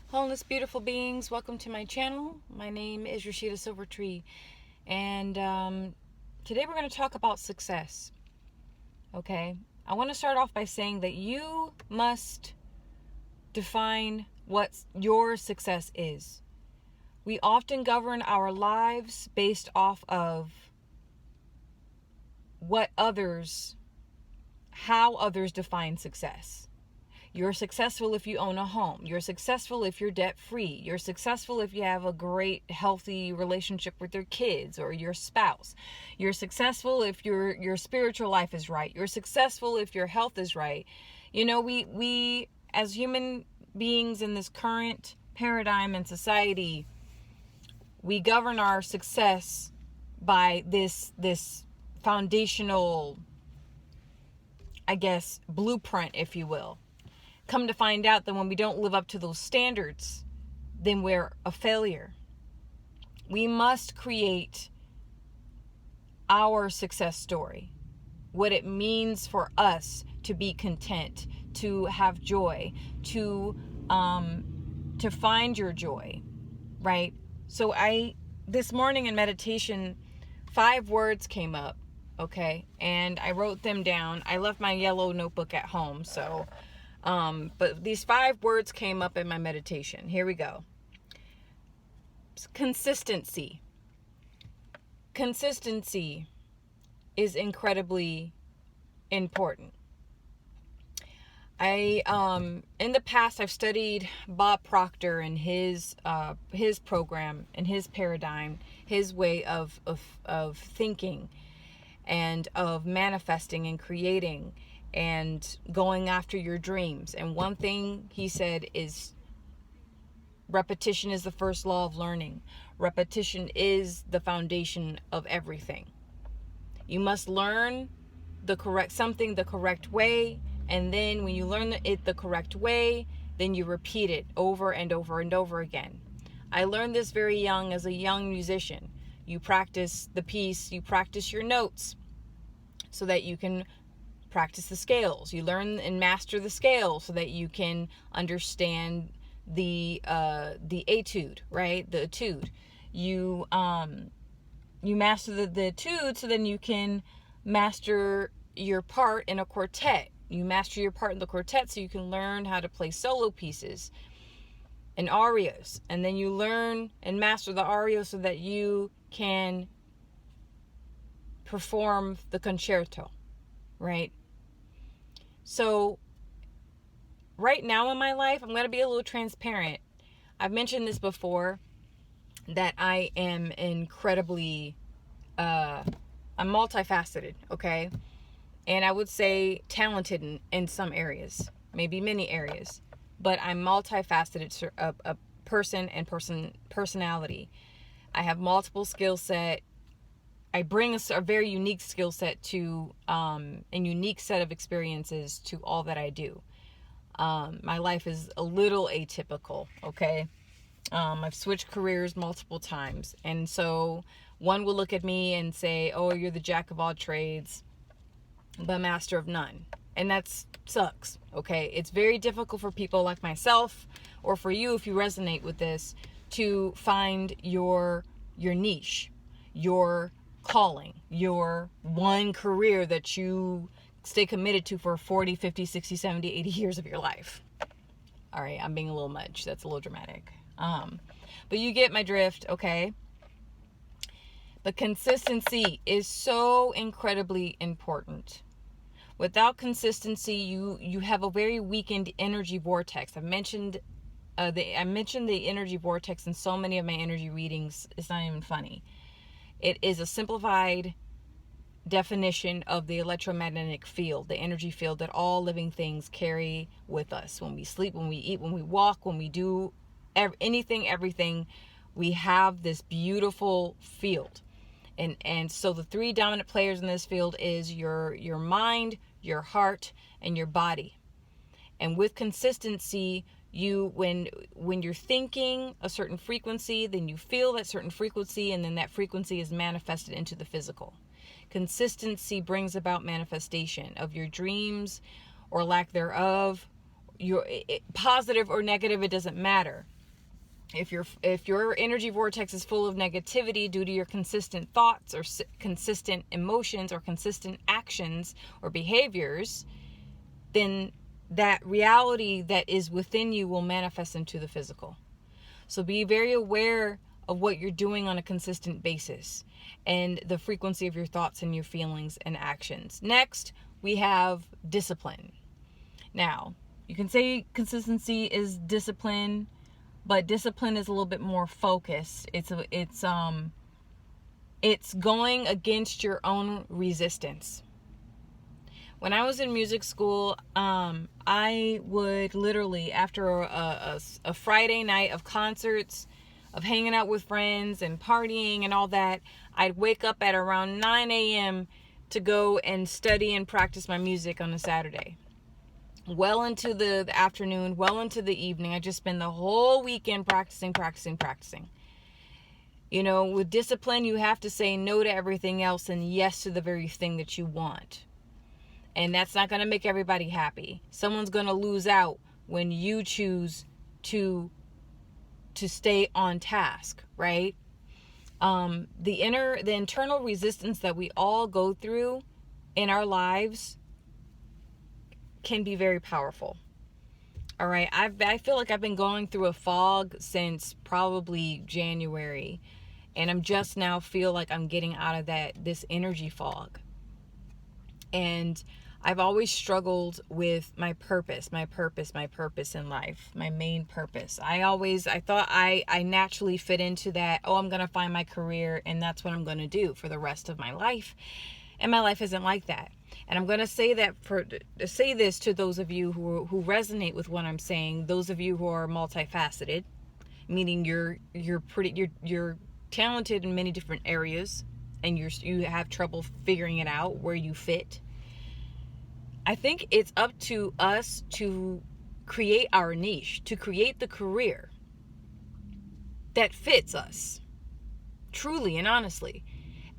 Wholeness, beautiful beings, welcome to my channel. My name is Rashida Silvertree, and today we're going to talk about success. Okay, I want to start off by saying that you must define what your success is. We often govern our lives based off of how others define success. You're successful if you own a home. You're successful if you're debt-free. You're successful if you have a great, healthy relationship with your kids or your spouse. You're successful if your spiritual life is right. You're successful if your health is right. You know, we as human beings in this current paradigm and society, we govern our success by this foundational, I guess, blueprint, if you will. Come to find out that when we don't live up to those standards, then we're a failure. We must create our success story. What it means for us to be content, to have joy, to find your joy, right? So this morning in meditation, 5 words came up, okay? And I wrote them down. I left my yellow notebook at home, so but these 5 words came up in my meditation. Here we go. Consistency. Consistency is incredibly important. In the past, I've studied Bob Proctor and his program and his paradigm, his way of thinking and of manifesting and creating and going after your dreams. And one thing he said is repetition is the first law of learning. Repetition is the foundation of everything. You must learn something the correct way, and then when you learn it the correct way, then you repeat it over and over and over again. I learned this very young as a young musician. You practice the piece, you practice your notes so that you can practice the scales. You learn and master the scale so that you can understand the etude, right? The etude. You master the etude so then you can master your part in a quartet. You master your part in the quartet so you can learn how to play solo pieces and arias. And then you learn and master the arias so that you can perform the concerto, right? So right now in my life, I'm going to be a little transparent. I've mentioned this before, that I am incredibly, I'm multifaceted, okay? And I would say talented in some areas, maybe many areas, but I'm multifaceted, a person and personality. I have multiple skill set. I bring a very unique skill set to, and unique set of experiences to all that I do. My life is a little atypical, okay? I've switched careers multiple times. And so one will look at me and say, oh, you're the jack of all trades, but master of none. And that sucks, okay? It's very difficult for people like myself, or for you if you resonate with this, to find your niche, your calling, your one career that you stay committed to for 40, 50, 60, 70, 80 years of your life. All right, I'm being a little much. That's a little dramatic. But you get my drift, okay? But consistency is so incredibly important. Without consistency, you have a very weakened energy vortex. I mentioned the energy vortex in so many of my energy readings. It's not even funny. It is a simplified definition of the electromagnetic field, the energy field that all living things carry with us. When we sleep, when we eat, when we walk, when we do anything, everything, we have this beautiful field. And so the 3 dominant players in this field is your mind, your heart, and your body. And with consistency, when you're thinking a certain frequency, then you feel that certain frequency, and then that frequency is manifested into the physical. Consistency brings about manifestation of your dreams or lack thereof, positive or negative, it doesn't matter. If your energy vortex is full of negativity due to your consistent thoughts or consistent emotions or consistent actions or behaviors, then that reality that is within you will manifest into the physical. So be very aware of what you're doing on a consistent basis and the frequency of your thoughts and your feelings and actions. Next, we have discipline. Now, you can say consistency is discipline, but discipline is a little bit more focused. It's going against your own resistance. When I was in music school, I would literally, after a Friday night of concerts, of hanging out with friends and partying and all that, I'd wake up at around 9 a.m. to go and study and practice my music on a Saturday. Well into the afternoon, well into the evening. I just spend the whole weekend practicing. You know, with discipline, you have to say no to everything else and yes to the very thing that you want. And that's not going to make everybody happy. Someone's going to lose out when you choose to stay on task, right? The internal resistance that we all go through in our lives can be very powerful. All right, I feel like I've been going through a fog since probably January, and I'm just now feel like I'm getting out of this energy fog. And I've always struggled with my purpose in life, my main purpose. I thought I naturally fit into that. Oh, I'm going to find my career and that's what I'm going to do for the rest of my life. And my life isn't like that. And I'm going to say this to those of you who resonate with what I'm saying. Those of you who are multifaceted, meaning you're talented in many different areas and you have trouble figuring it out where you fit. I think it's up to us to create our niche, to create the career that fits us, truly and honestly.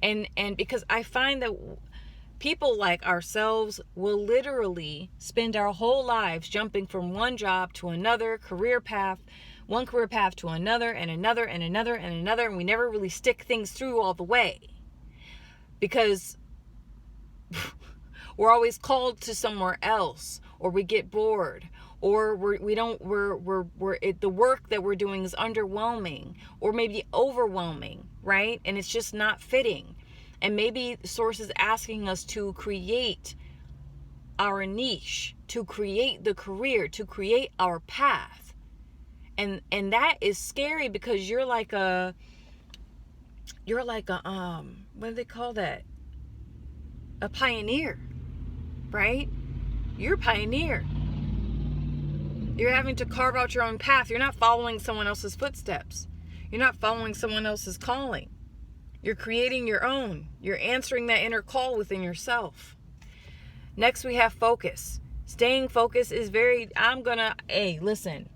And because I find that people like ourselves will literally spend our whole lives jumping from one job to another career path, one career path to another and another and another and another, and we never really stick things through all the way because we're always called to somewhere else, or we get bored, or the work that we're doing is underwhelming or maybe overwhelming, right? And it's just not fitting. And maybe the source is asking us to create our niche, to create the career, to create our path. And that is scary because you're like a what do they call that? A pioneer, right? You're a pioneer. You're having to carve out your own path. You're not following someone else's footsteps. You're not following someone else's calling. You're creating your own. You're answering that inner call within yourself. Next, we have focus. Staying focused is listen.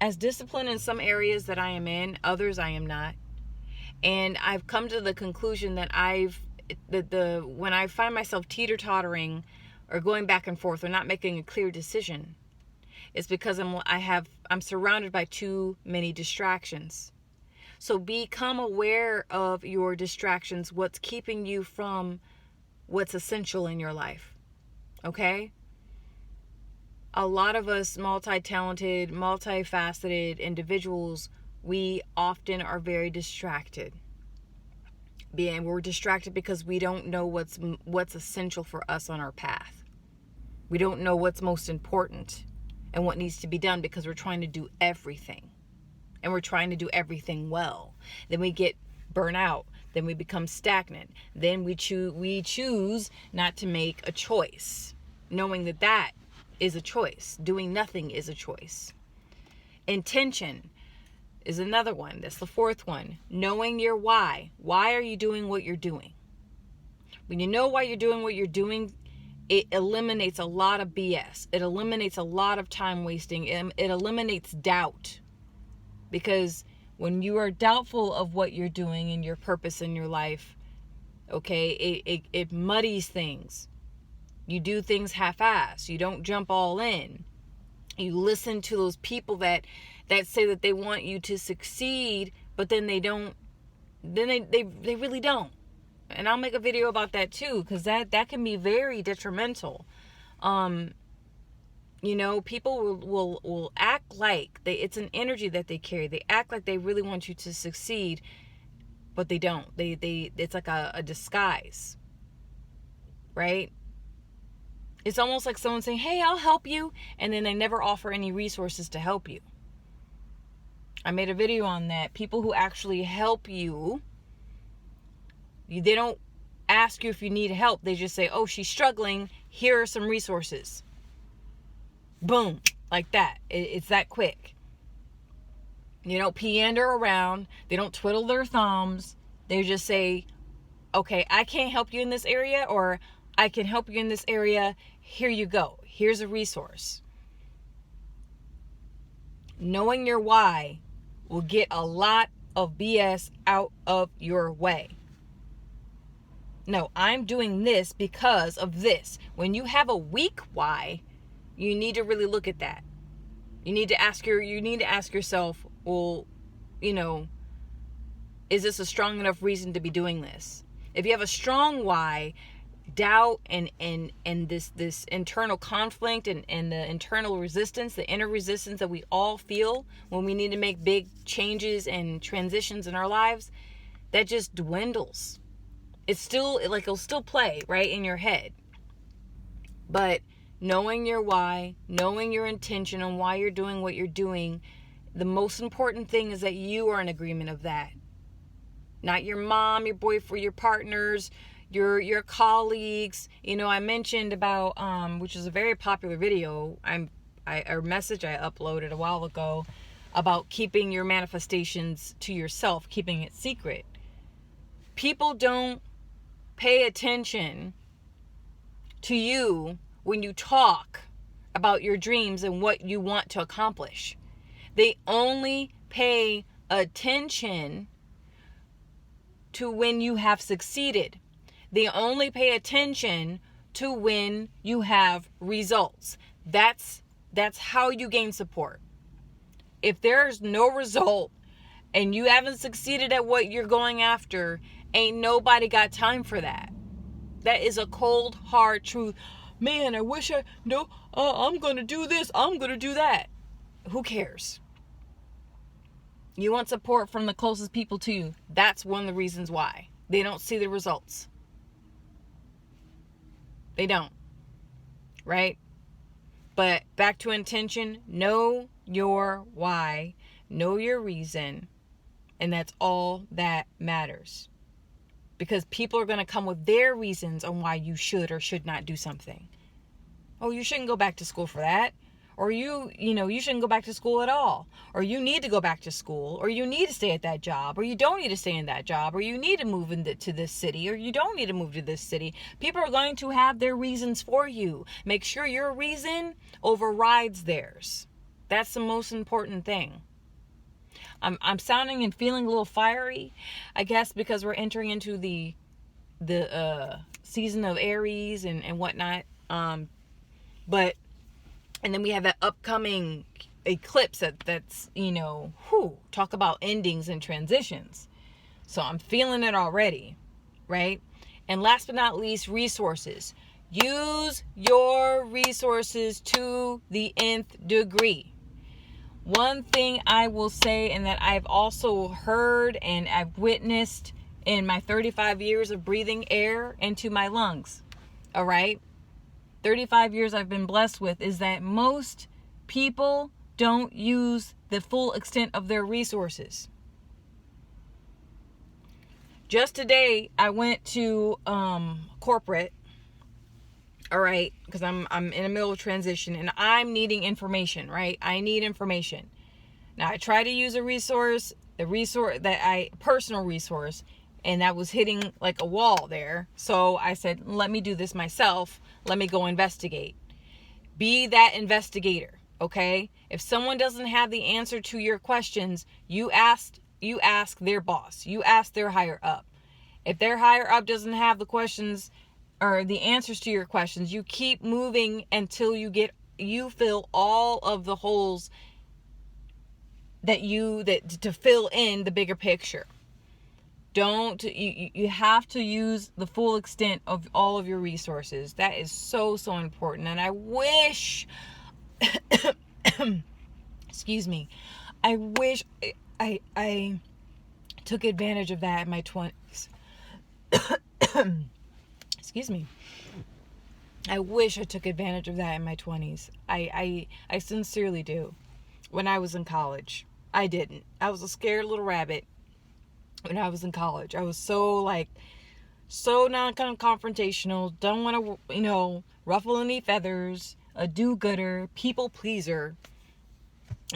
As disciplined in some areas that I am in, others I am not. And I've come to the conclusion that when I find myself teeter-tottering or going back and forth or not making a clear decision, it's because I'm surrounded by too many distractions. So become aware of your distractions, what's keeping you from what's essential in your life. Okay? A lot of us multi-talented, multifaceted individuals, we often are very distracted. We're distracted because we don't know what's essential for us on our path. We don't know what's most important and what needs to be done because we're trying to do everything. And we're trying to do everything well. Then we get burnt out. Then we become stagnant. Then we choose not to make a choice, knowing that is a choice. Doing nothing is a choice. Intention is another one. That's the fourth one. Knowing your why. Why are you doing what you're doing? When you know why you're doing what you're doing, it eliminates a lot of BS. It eliminates a lot of time wasting. It eliminates doubt. Because when you are doubtful of what you're doing and your purpose in your life, okay, it muddies things. You do things half-assed. You don't jump all in. You listen to those people that say that they want you to succeed, but then they don't. Then they really don't. And I'll make a video about that too, because that can be very detrimental. People will act like it's an energy that they carry. They act like they really want you to succeed, but they don't. It's like a disguise, right? It's almost like someone saying, "Hey, I'll help you," and then they never offer any resources to help you. I made a video on that. People who actually help you, they don't ask you if you need help. They just say, "Oh, she's struggling. Here are some resources." Boom. Like that. It's that quick. They don't pander around. They don't twiddle their thumbs. They just say, "Okay, I can't help you in this area," or "I can help you in this area. Here you go. Here's a resource." Knowing your why will get a lot of BS out of your way. No, I'm doing this because of this. When you have a weak why, you need to really look at that. You need to ask yourself, well, is this a strong enough reason to be doing this? If you have a strong why, doubt and this internal conflict and the internal resistance, the inner resistance that we all feel when we need to make big changes and transitions in our lives, that just dwindles. It's still it'll still play right in your head. But knowing your why, knowing your intention on why you're doing what you're doing, the most important thing is that you are in agreement of that. Not your mom, your boyfriend, your partners, your colleagues. I mentioned about which is a very popular video. A message I uploaded a while ago about keeping your manifestations to yourself, keeping it secret. People don't pay attention to you when you talk about your dreams and what you want to accomplish. They only pay attention to when you have succeeded. They only pay attention to when you have results. That's how you gain support. If there's no result and you haven't succeeded at what you're going after, ain't nobody got time for that. That is a cold, hard truth. Man, I wish I'm going to do this. I'm going to do that. Who cares? You want support from the closest people to you. That's one of the reasons why. They don't see the results. They don't. Right? But back to intention. Know your why. Know your reason. And that's all that matters. Because people are going to come with their reasons on why you should or should not do something. Oh, you shouldn't go back to school for that. Or you shouldn't go back to school at all. Or you need to go back to school. Or you need to stay at that job. Or you don't need to stay in that job. Or you need to move to this city. Or you don't need to move to this city. People are going to have their reasons for you. Make sure your reason overrides theirs. That's the most important thing. I'm sounding and feeling a little fiery, I guess, because we're entering into the season of Aries and whatnot. But and then we have that upcoming eclipse that's talk about endings and transitions. So I'm feeling it already, right? And last but not least, resources. Use your resources to the nth degree. One thing I will say, and that I've also heard and I've witnessed in my 35 years of breathing air into my lungs, all right? 35 years I've been blessed with, is that most people don't use the full extent of their resources. Just today, I went to corporate, all right, because I'm in the middle of transition and I'm needing information, right? I need information. Now, I try to use a personal resource, and that was hitting like a wall there. So I said, let me do this myself. Let me go investigate. Be that investigator, okay? If someone doesn't have the answer to your questions, you ask their boss. You ask their higher up. If their higher up doesn't have the questions or the answers to your questions, you keep moving until you get you fill all of the holes that to fill in the bigger picture. You have to use the full extent of all of your resources. That is so important. And I wish excuse me, I wish I took advantage of that in my 20s. Excuse me. I wish I took advantage of that in my 20s. I sincerely do. When I was in college, I didn't. I was a scared little rabbit when I was in college. I was so non-confrontational, don't want to, ruffle any feathers, a do-gooder, people pleaser.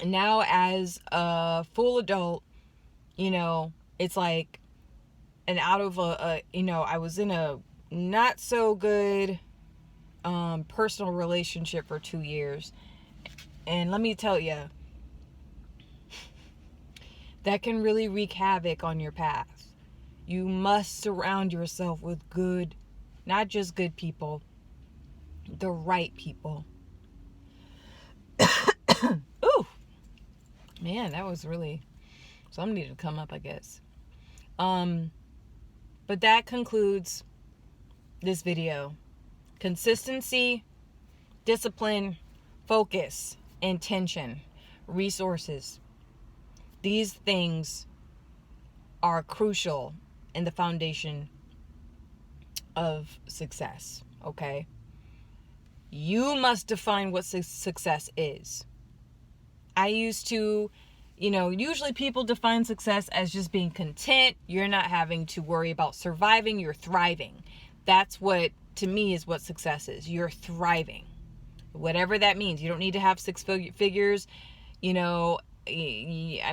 And now as a full adult, it's like, and out of I was in a not so good personal relationship for 2 years. And let me tell you, that can really wreak havoc on your path. You must surround yourself with good, not just good people, the right people. Ooh, man, that was really, something needed to come up, I guess. But that concludes this video. Consistency, discipline, focus, intention, resources. These things are crucial in the foundation of success, okay? You must define what success is. I used to, usually people define success as just being content. You're not having to worry about surviving, you're thriving. That's what, to me, is what success is. You're thriving. Whatever that means. You don't need to have six figures, I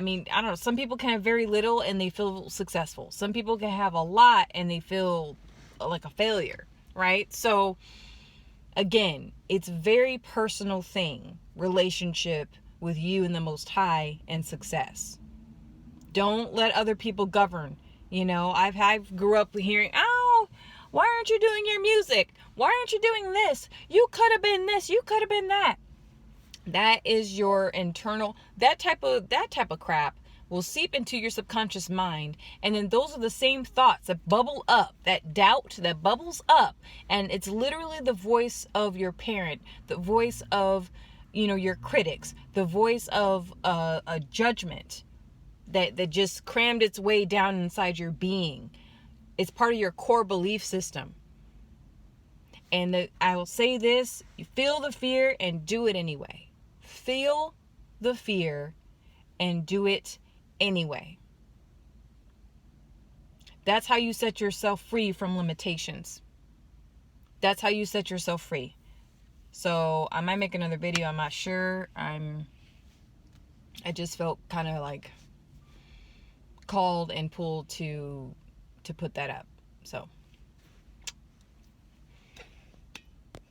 don't know. Some people can have very little and they feel successful. Some people can have a lot and they feel like a failure, right? So, again, it's a very personal thing, relationship with you and the Most High and success. Don't let other people govern. I grew up hearing, oh, why aren't you doing your music? Why aren't you doing this? You could have been this. You could have been that. That is your internal, that type of crap will seep into your subconscious mind. And then those are the same thoughts that bubble up, that doubt that bubbles up. And it's literally the voice of your parent, the voice of, your critics, the voice of a judgment that just crammed its way down inside your being. It's part of your core belief system. And I will say this, you feel the fear and do it anyway. Feel the fear and do it anyway. That's how you set yourself free from limitations. That's how you set yourself free. So I might make another video. I'm not sure. I just felt kind of like called and pulled to put that up. So